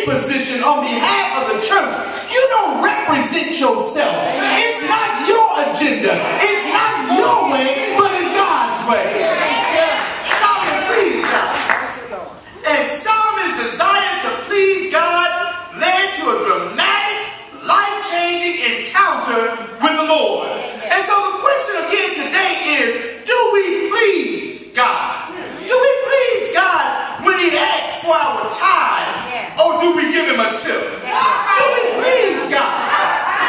lead position on behalf of the church, you don't represent yourself. It's not your agenda. It's not your way, but it's God's way. Solomon pleased God. And Solomon's desire to please God led to a dramatic, life-changing encounter with the Lord. And so the question again today is, do we please God? Do we please God when He asks for our tithe, or do we give Him a tip? Do we please God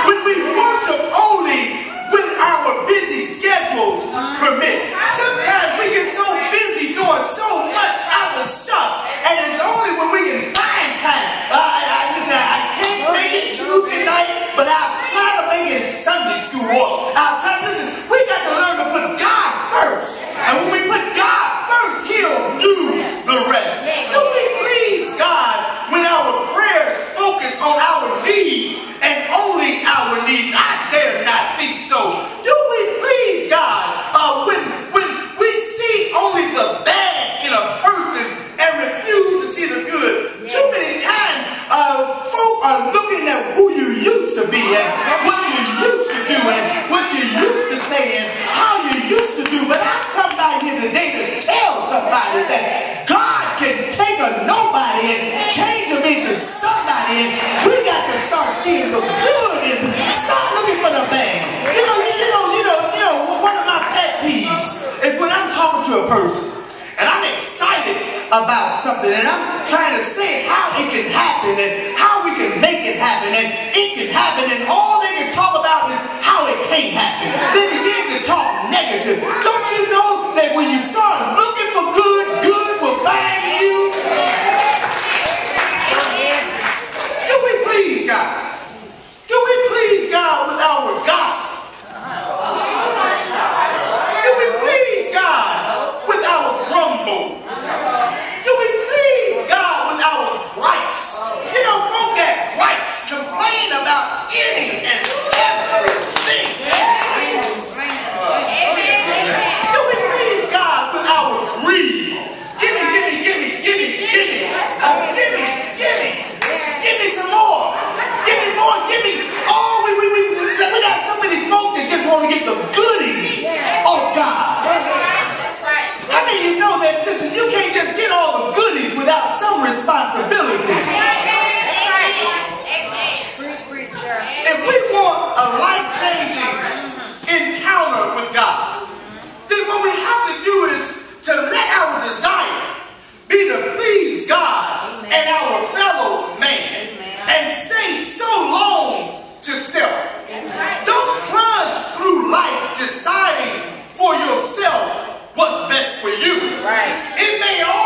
when we worship only when our busy schedules permit? Sometimes we get so busy doing so much other stuff, and it's only when we can find time. I can't make it Tuesday night, but I'll try to make it Sunday school. I'll try. Listen, we got to learn to put God first, and when we put God first, He'll do the rest. Do we please God when our prayers focus on our needs and only our needs? I dare not think so. Do we please God when we see only the bad in a person and refuse to see the good? Too many times folk are looking at who you used to be and what you used to do and what you used to say and how you used to do. But I've come by here today to tell somebody that God can take a nobody and change them into somebody, and we got to start seeing the good and stop looking for the bad. One of my pet peeves is when I'm talking to a person and I'm excited about something and I'm trying to say how it can happen and how we can make it happen, and it can happen, and all they can talk about is how it can't happen. They begin to talk negative. Don't you know that when you start looking for good, good will find you? Do we please God? Do we please God with our gossip? Do we please God with our grumbles? Do we please God with our gripes? You know, folk got gripes, complain about any and everything. Do we please God with our greed? Give me some more. Give me more. Give me. Oh, we got so many folk that just want to get the goodies of God. That's right. How many of you know that, listen, you can't just get all the goodies without some responsibility? If we want a life-changing encounter with God, then what we have to do is to let our desire be to please God and our fellow man, and say so long to self. Don't plunge through life deciding for yourself what's best for you. It may all